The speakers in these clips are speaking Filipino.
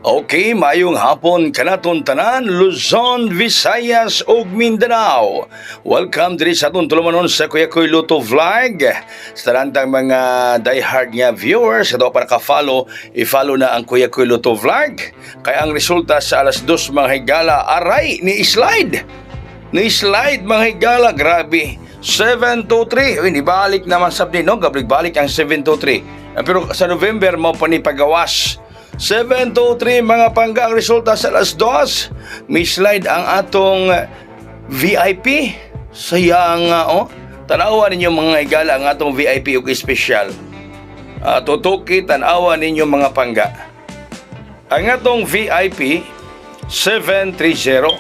Okay, mayong hapon kanaton tanan, Luzon, Visayas ug Mindanao. Welcome diri sa atong tulumanon sa Kuya Koy Luto Vlog. Sa tanang mga diehard nga viewers, ato para ka-follow, i-follow na ang Kuya Koy Luto Vlog. Kaya ang resulta sa alas 2 mga higala, aray ni slide. Ni slide mga higala, grabe. 723. Uy, nibalik naman sabdi, no? Gabalik-balik ang 723. Pero sa November mo pa ni pagawas. 723 mga pangga ang resulta sa alas 2. May slide ang atong VIP. Sayang tanawa ninyo mga higala ang atong VIP ug special. Tutuki tanawa ninyo mga pangga. Ang atong VIP 730.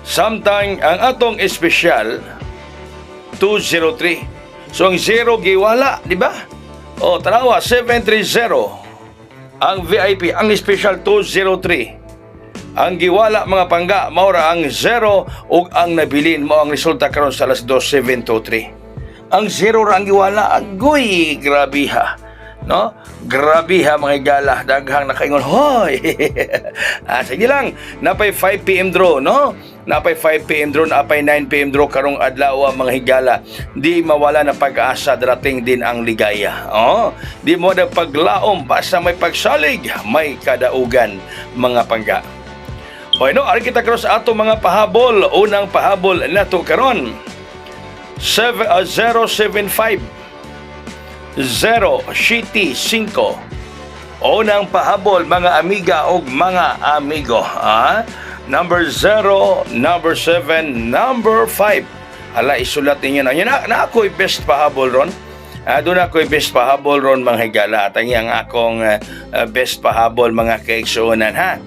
Samtang ang atong special 203. So ang 0 giwala, di ba? Tanawa 730. Ang VIP, ang special 203. Ang giwala mga pangga, maura ang 0 ug ang nabilin mo ang resulta karon sa alas 2, 723. Ang 0 ra ang giwala, agoy, grabe ha. No? Grabe ha mga higala, daghang nakaingon, hoy. Sige lang, napay 5 PM draw, no? Napay 5 PM draw, napay 9 PM draw karong adlaw mga higala. Di mawala na pag-asa, darating din ang ligaya. Di mo na paglaom, basta may pagsalig, may kadaugan mga pangga. No, ari kita karon sa ato mga pahabol. Unang pahabol nato karon 075 0 City 5. Unang pahabol mga amiga o mga amigo. Number 0, number 7, number 5. Hala, isulat ninyo na. Yan na ako'y best pahabol ron. Doon ako'y best pahabol ron mga higala. At ang akong best pahabol mga kaigsuunan ha.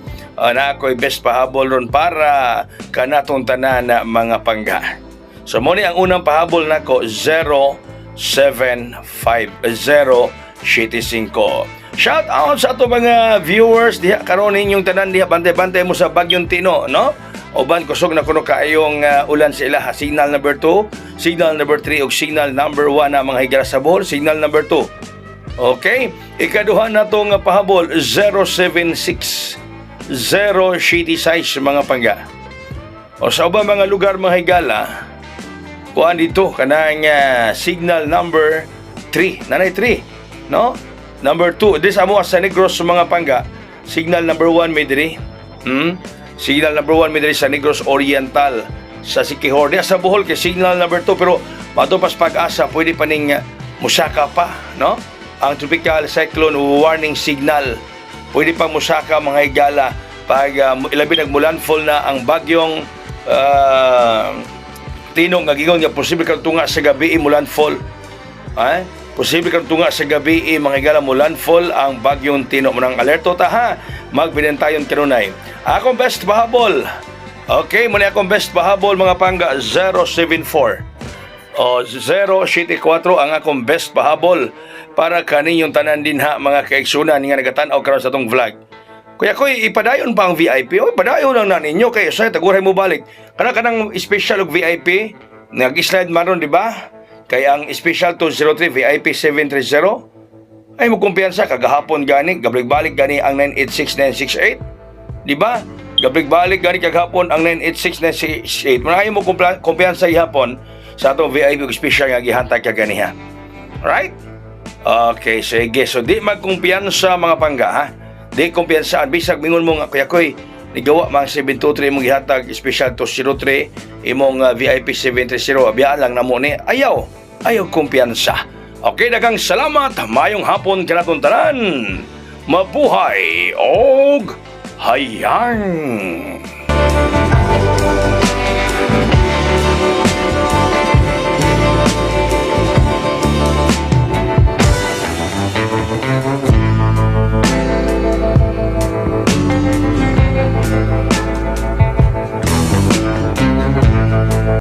Na ako'y best pahabol ron para kanatong tanan na mga pangga. So muna ang unang pahabol nako 075 Shout out sa ato mga viewers diha karon ninyong tanan diha bantay-bantay mo sa Bagyong Tino, no? Uban kusog na kuno kaayong ulan sa ilaha. Signal number 2, signal number 3 ug signal number 1 na mga higala sa Bohol, signal number 2. Okay? Ikaduha na tong pahabol 076 0 City size mga pangga. O sa ubang mga lugar mga higala, kuan dito kanang signal number 3, nanay 3, no? Number 2, this amo sa Negros mga pangga. Signal number 1 may diri. Signal number 1 may diri sa Negros Oriental sa Siquijor. Diya sa Bohol kay signal number 2 pero matupas pag-asa pwede pa ning musaka pa, no? Ang tropical cyclone warning signal. Pwede pa musaka mga higala pag ilabi nagmulanfall na ang bagyong Tinong nga gigon nga posible kang tunga sa gabi mulanfall. Posible kang tunga sa gabi mga higala mulanfall ang bagyong Tino. Munang alerto ta ha. Magbinentayon kanunay. Akong best pahabol. Okay, muna akong best pahabol mga pangga 074. 074 ang akong best pahabol para kaninyong tanan din ha mga kaigsunan nga nagatan-aw karon sa tong vlog. Kuya koy ipadayon pa ang VIP. Padayon lang na ninyo kay sa taguray mo balik. Kanang special og VIP nag-slide maron di ba? Kay ang special 203 VIP 730 ay mo kumpiyansa kagahapon gani gabalik-balik gani ang 986968 di ba? Gabalik-balik gani kagahapon ang 986968 muna mo kumpiyansa ihapon sa atong VIP special nga gihantag kagani ha. Right? Okay, sige. So di magkumpiyansa mga pangga ha. Di kumpiyansaan bisag mingon mo nga kuya koy nigawa mga 723 imong gihatag special 203 imong VIP 730 abiyaan lang namo ni ayaw kumpiyansa. Okay, daghang salamat, mayong hapon kanaton tanan, mabuhay og hayang.